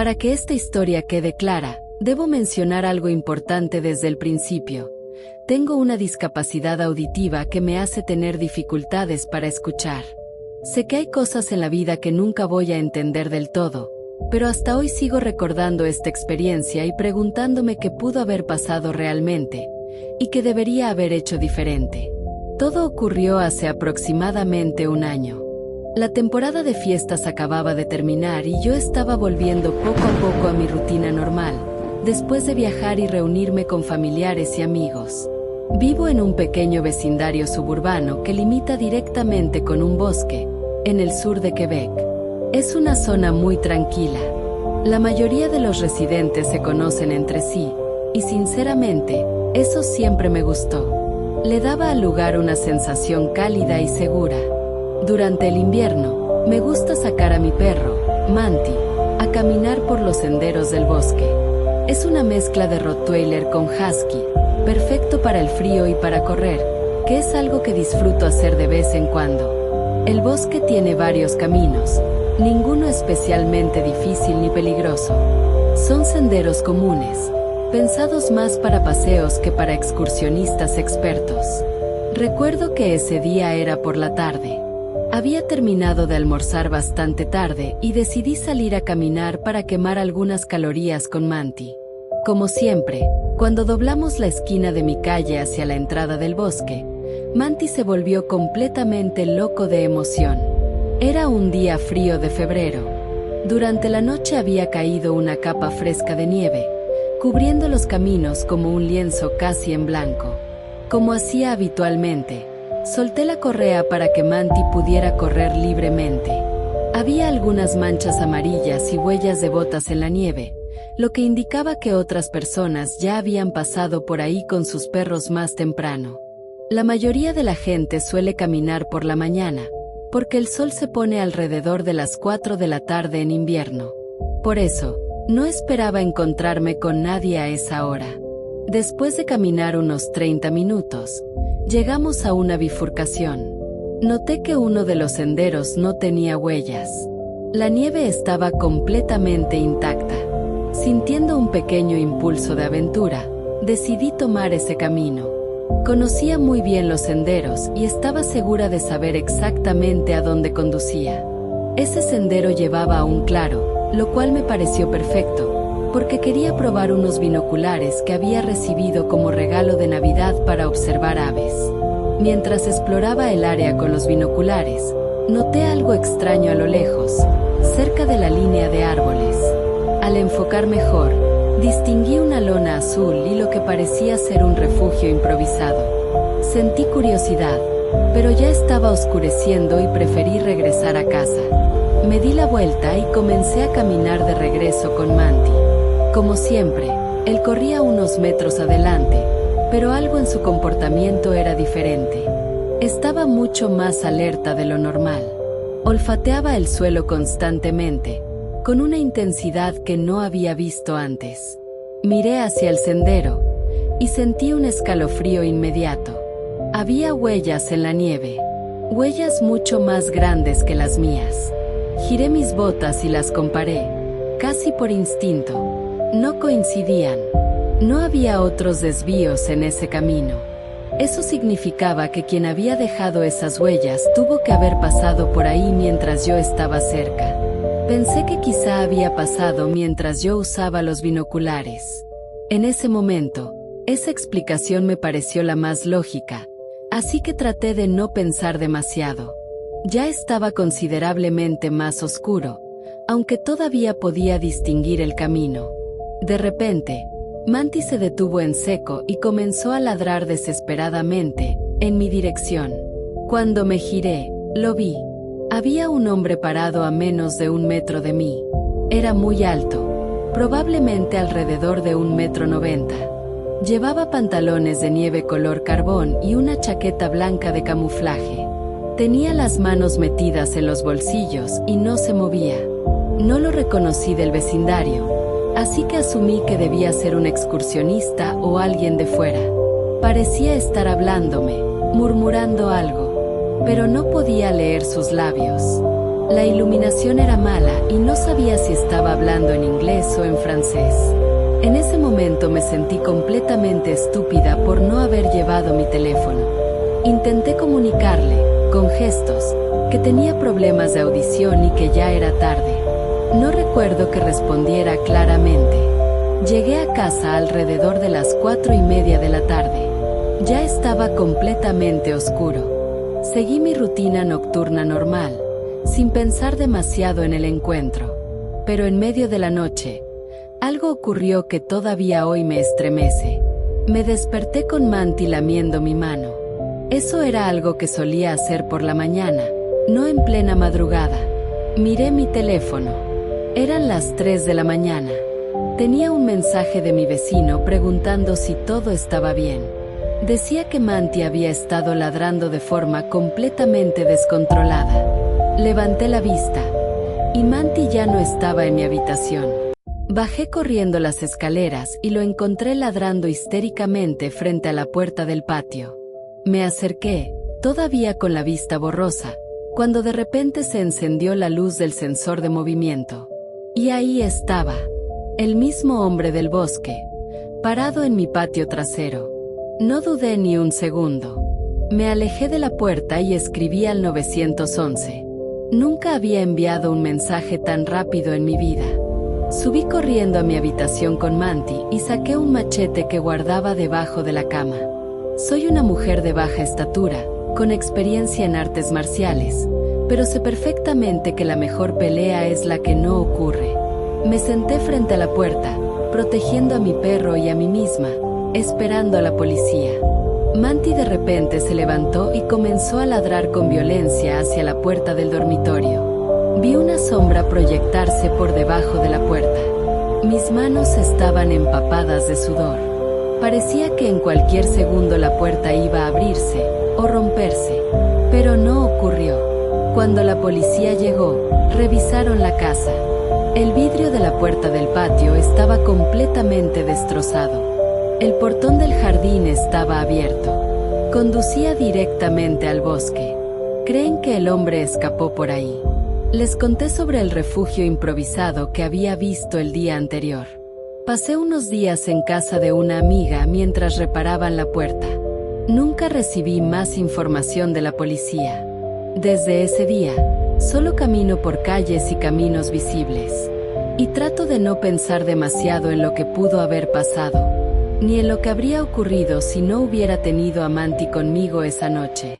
Para que esta historia quede clara, debo mencionar algo importante desde el principio. Tengo una discapacidad auditiva que me hace tener dificultades para escuchar. Sé que hay cosas en la vida que nunca voy a entender del todo, pero hasta hoy sigo recordando esta experiencia y preguntándome qué pudo haber pasado realmente, y qué debería haber hecho diferente. Todo ocurrió hace aproximadamente un año. La temporada de fiestas acababa de terminar y yo estaba volviendo poco a poco a mi rutina normal, después de viajar y reunirme con familiares y amigos. Vivo en un pequeño vecindario suburbano que limita directamente con un bosque, en el sur de Quebec. Es una zona muy tranquila. La mayoría de los residentes se conocen entre sí, y sinceramente, eso siempre me gustó. Le daba al lugar una sensación cálida y segura. Durante el invierno, me gusta sacar a mi perro, Manti, a caminar por los senderos del bosque. Es una mezcla de Rottweiler con Husky, perfecto para el frío y para correr, que es algo que disfruto hacer de vez en cuando. El bosque tiene varios caminos, ninguno especialmente difícil ni peligroso. Son senderos comunes, pensados más para paseos que para excursionistas expertos. Recuerdo que ese día era por la tarde. Había terminado de almorzar bastante tarde y decidí salir a caminar para quemar algunas calorías con Manti. Como siempre, cuando doblamos la esquina de mi calle hacia la entrada del bosque, Manti se volvió completamente loco de emoción. Era un día frío de febrero. Durante la noche había caído una capa fresca de nieve, cubriendo los caminos como un lienzo casi en blanco. Como hacía habitualmente, solté la correa para que Manti pudiera correr libremente. Había algunas manchas amarillas y huellas de botas en la nieve, lo que indicaba que otras personas ya habían pasado por ahí con sus perros más temprano. La mayoría de la gente suele caminar por la mañana, porque el sol se pone alrededor de las 4 de la tarde en invierno. Por eso, no esperaba encontrarme con nadie a esa hora. Después de caminar unos 30 minutos, llegamos a una bifurcación. Noté que uno de los senderos no tenía huellas. La nieve estaba completamente intacta. Sintiendo un pequeño impulso de aventura, decidí tomar ese camino. Conocía muy bien los senderos y estaba segura de saber exactamente a dónde conducía. Ese sendero llevaba a un claro, lo cual me pareció perfecto, porque quería probar unos binoculares que había recibido como regalo de Navidad para observar aves. Mientras exploraba el área con los binoculares, noté algo extraño a lo lejos, cerca de la línea de árboles. Al enfocar mejor, distinguí una lona azul y lo que parecía ser un refugio improvisado. Sentí curiosidad, pero ya estaba oscureciendo y preferí regresar a casa. Me di la vuelta y comencé a caminar de regreso con Manti. Como siempre, él corría unos metros adelante, pero algo en su comportamiento era diferente. Estaba mucho más alerta de lo normal. Olfateaba el suelo constantemente, con una intensidad que no había visto antes. Miré hacia el sendero y sentí un escalofrío inmediato. Había huellas en la nieve, huellas mucho más grandes que las mías. Giré mis botas y las comparé, casi por instinto. No coincidían. No había otros desvíos en ese camino. Eso significaba que quien había dejado esas huellas tuvo que haber pasado por ahí mientras yo estaba cerca. Pensé que quizá había pasado mientras yo usaba los binoculares. En ese momento, esa explicación me pareció la más lógica, así que traté de no pensar demasiado. Ya estaba considerablemente más oscuro, aunque todavía podía distinguir el camino. De repente, Manti se detuvo en seco y comenzó a ladrar desesperadamente, en mi dirección. Cuando me giré, lo vi. Había un hombre parado a menos de 1 metro de mí. Era muy alto, probablemente alrededor de 1,90 m. Llevaba pantalones de nieve color carbón y una chaqueta blanca de camuflaje. Tenía las manos metidas en los bolsillos y no se movía. No lo reconocí del vecindario, así que asumí que debía ser un excursionista o alguien de fuera. Parecía estar hablándome, murmurando algo, pero no podía leer sus labios. La iluminación era mala y no sabía si estaba hablando en inglés o en francés. En ese momento me sentí completamente estúpida por no haber llevado mi teléfono. Intenté comunicarle, con gestos, que tenía problemas de audición y que ya era tarde. No recuerdo que respondiera claramente. Llegué a casa alrededor de las 4:30 de la tarde. Ya estaba completamente oscuro. Seguí mi rutina nocturna normal, sin pensar demasiado en el encuentro. Pero en medio de la noche, algo ocurrió que todavía hoy me estremece. Me desperté con Manti lamiendo mi mano. Eso era algo que solía hacer por la mañana, no en plena madrugada. Miré mi teléfono. Eran las 3 de la mañana. Tenía un mensaje de mi vecino preguntando si todo estaba bien. Decía que Manti había estado ladrando de forma completamente descontrolada. Levanté la vista, y Manti ya no estaba en mi habitación. Bajé corriendo las escaleras y lo encontré ladrando histéricamente frente a la puerta del patio. Me acerqué, todavía con la vista borrosa, cuando de repente se encendió la luz del sensor de movimiento. Y ahí estaba, el mismo hombre del bosque, parado en mi patio trasero. No dudé ni un segundo. Me alejé de la puerta y escribí al 911. Nunca había enviado un mensaje tan rápido en mi vida. Subí corriendo a mi habitación con Manti y saqué un machete que guardaba debajo de la cama. Soy una mujer de baja estatura, con experiencia en artes marciales, pero sé perfectamente que la mejor pelea es la que no ocurre. Me senté frente a la puerta, protegiendo a mi perro y a mí misma, esperando a la policía. Manti de repente se levantó y comenzó a ladrar con violencia hacia la puerta del dormitorio. Vi una sombra proyectarse por debajo de la puerta. Mis manos estaban empapadas de sudor. Parecía que en cualquier segundo la puerta iba a abrirse o romperse, pero no ocurrió. Cuando la policía llegó, revisaron la casa. El vidrio de la puerta del patio estaba completamente destrozado. El portón del jardín estaba abierto. Conducía directamente al bosque. ¿Creen que el hombre escapó por ahí? Les conté sobre el refugio improvisado que había visto el día anterior. Pasé unos días en casa de una amiga mientras reparaban la puerta. Nunca recibí más información de la policía. Desde ese día, solo camino por calles y caminos visibles. Y trato de no pensar demasiado en lo que pudo haber pasado, ni en lo que habría ocurrido si no hubiera tenido a Manti conmigo esa noche.